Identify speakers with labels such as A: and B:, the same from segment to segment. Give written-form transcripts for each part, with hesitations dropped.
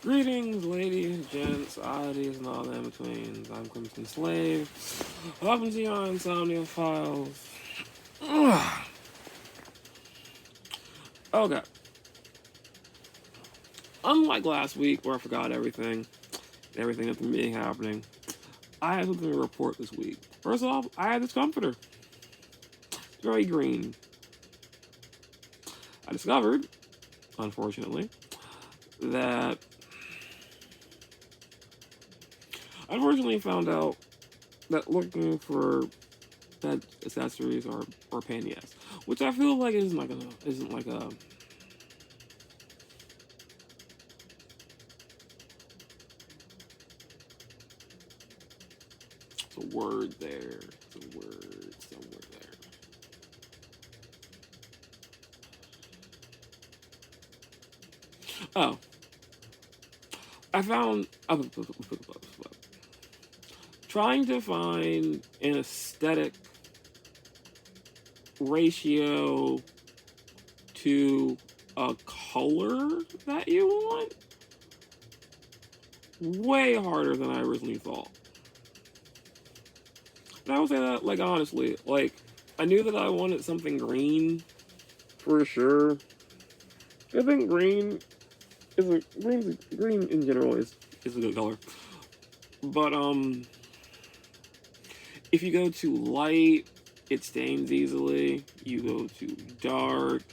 A: Greetings, ladies, gents, oddities, and all the in-betweens. I'm Crimson Slave. Welcome to your Insomnia Files. Okay. Unlike last week where I forgot everything that's been happening, I have something to report this week. First off, I had this comforter. It's very green. I discovered, unfortunately, that found out that looking for bed accessories or pain in the ass, which I feel like isn't like a it's a word there. It's a word somewhere there. Oh, I found trying to find an aesthetic ratio to a color that you want way harder than I originally thought. And I would say that, like, honestly, like, I knew that I wanted something green for sure. I think green in general is a good color. But if you go too light, it stains easily. You go too dark,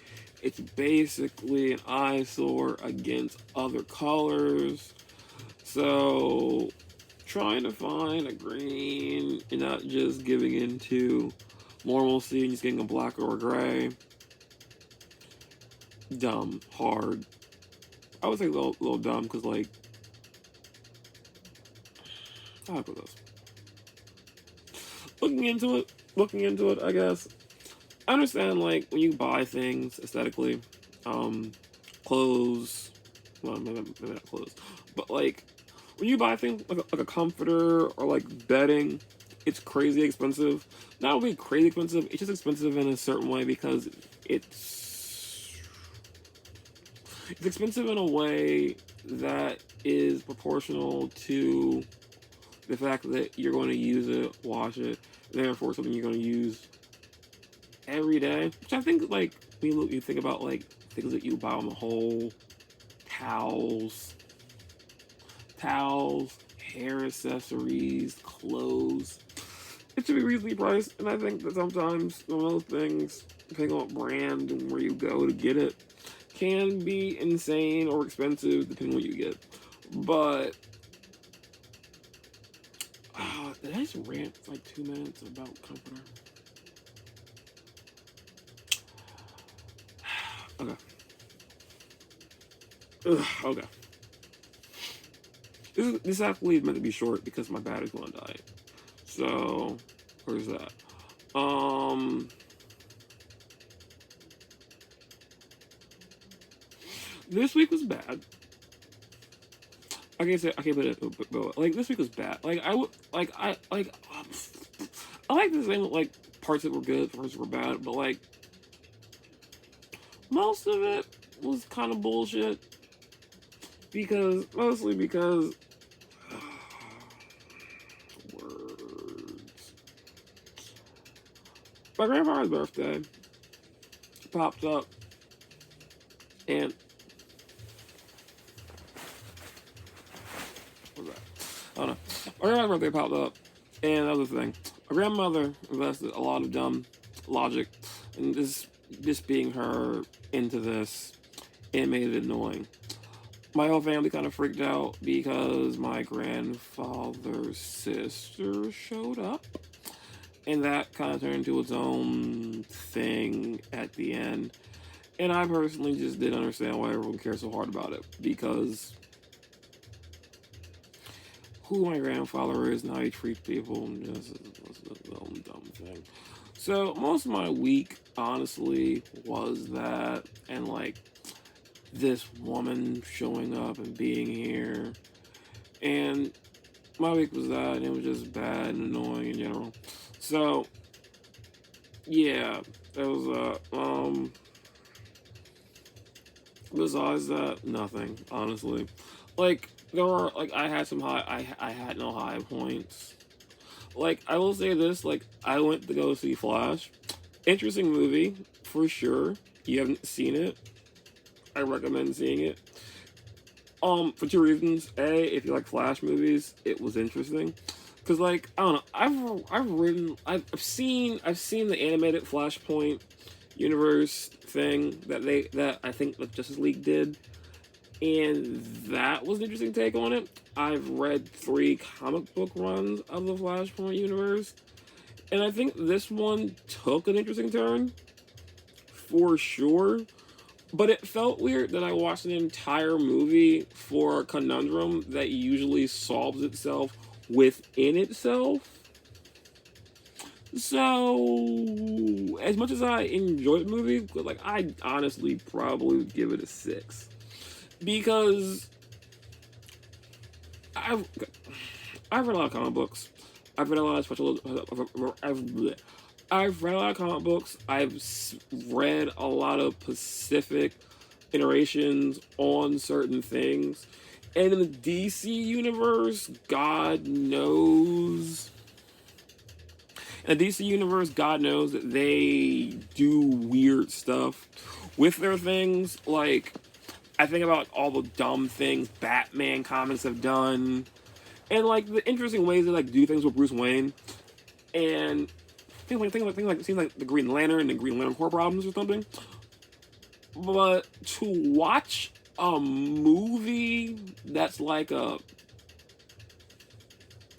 A: it's basically an eyesore against other colors. So trying to find a green and not just giving into normalcy and just getting a black or a gray. Dumb, hard. I would say a little dumb because, like, how do I put this? Looking into it, I guess. I understand, like, when you buy things aesthetically, clothes, well, maybe not clothes, but, like, when you buy things like a comforter or, like, bedding, it's crazy expensive. Not only crazy expensive, it's just expensive in a certain way because it's expensive in a way that is proportional to the fact that you're going to use it, wash it, therefore something you're going to use every day. Which I think, like, when you think about, like, things that you buy on the whole, towels, hair accessories, clothes, it should be reasonably priced. And I think that sometimes some of those things, depending on what brand and where you go to get it, can be insane or expensive depending on what you get. But did I just rant for like 2 minutes about comforter? Okay. Okay. This actually is meant to be short because my battery's gonna die. So where's that? This week was bad. I can't put it, but like this week was bad. Like I would I like the same, like, parts that were good, parts that were bad, but like most of it was kind of bullshit mostly because words. My grandfather's birthday popped up, and what's that? I don't know. My grandfather's birthday popped up, and another thing, my grandmother invested a lot of dumb logic, and this being her into this, it made it annoying. My whole family kind of freaked out because my grandfather's sister showed up, and that kind of turned into its own thing at the end. And I personally just didn't understand why everyone cares so hard about it, because who my grandfather is and how he treats people just is a dumb thing. So most of my week, honestly, was that, and like this woman showing up and being here, and my week was that, and it was just bad and annoying in general. So yeah, that was Besides that, nothing, honestly. Like, there were, like, I had some I had no high points. Like, I will say this, like, I went to go see Flash. Interesting movie, for sure. You haven't seen it, I recommend seeing it. For two reasons. A, if you like Flash movies, it was interesting. Cause like, I don't know, I've seen the animated Flashpoint universe thing that I think the Justice League did, and that was an interesting take on it. I've read 3 comic book runs of the Flashpoint universe, and I think this one took an interesting turn, for sure. But it felt weird that I watched an entire movie for a conundrum that usually solves itself within itself. So, as much as I enjoyed the movie, like, I honestly probably would give it a 6. Because I've I've read a lot of comic books. I've read a lot of special. I've read a lot of comic books. Read a lot of specific iterations on certain things. And in the DC universe, God knows. In the DC universe, God knows that they do weird stuff with their things. Like, I think about all the dumb things Batman comics have done, and like the interesting ways they like do things with Bruce Wayne, and things like seems like the Green Lantern and the Green Lantern Corps problems or something. But to watch a movie that's like a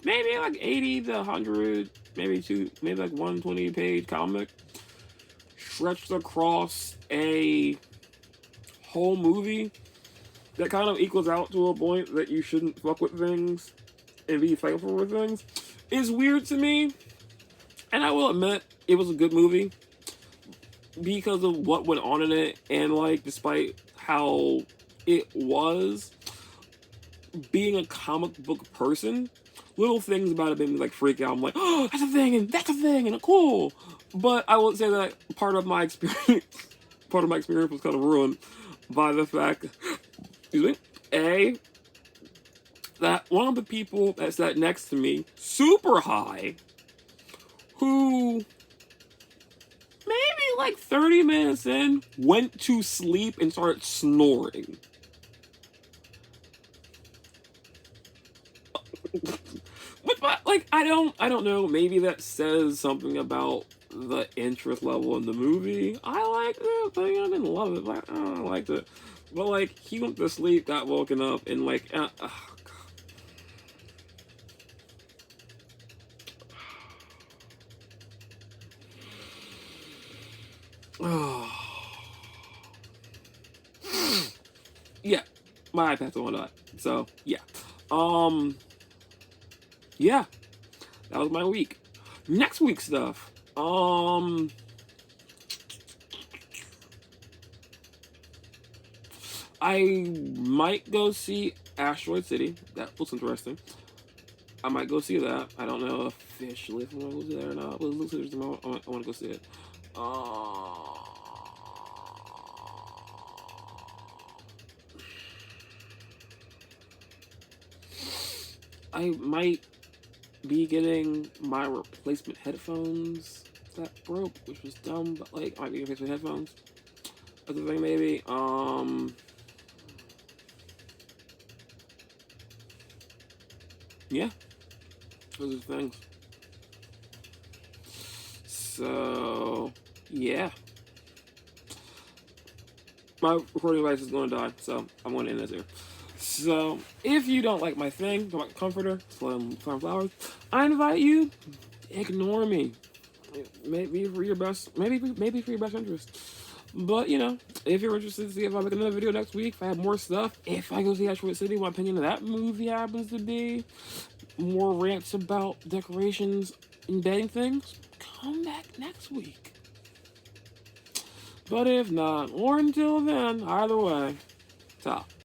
A: maybe like 80 to 100, maybe like 120-page comic stretched across a whole movie that kind of equals out to a point that you shouldn't fuck with things and be thankful for things is weird to me. And I will admit, it was a good movie because of what went on in it, and like, despite how it was, being a comic book person, little things about it made me like freak out. I'm like, oh, that's a thing, and that's a thing, and cool. But I will say that part of my experience was kind of ruined by the fact, excuse me, that one of the people that sat next to me, super high, who maybe like 30 minutes in, went to sleep and started snoring. But like, I don't know, maybe that says something about the interest level in the movie. I liked it, but I didn't love it, but I liked it. But like, he went to sleep, got woken up, and like, yeah, my iPad's on that. So yeah, um, yeah, that was my week. Next week's stuff. I might go see Asteroid City. That looks interesting. I might go see that. I don't know officially if I'm gonna go see that or not. But it looks interesting. I want to go see it. I might be getting my replacement headphones that broke, which was dumb, but like, I might be replacement headphones. Other thing, maybe. Yeah, those are things. So, yeah. My recording device is going to die, so I'm going to end this here. So, if you don't like my thing, don't like comforter, flowers, I invite you, ignore me. Maybe for your best, maybe for your best interest. But, you know, if you're interested to see if I make another video next week, if I have more stuff, if I go see Asteroid City, what my opinion of that movie happens to be, more rants about decorations and bedding things, come back next week. But if not, or until then, either way, top.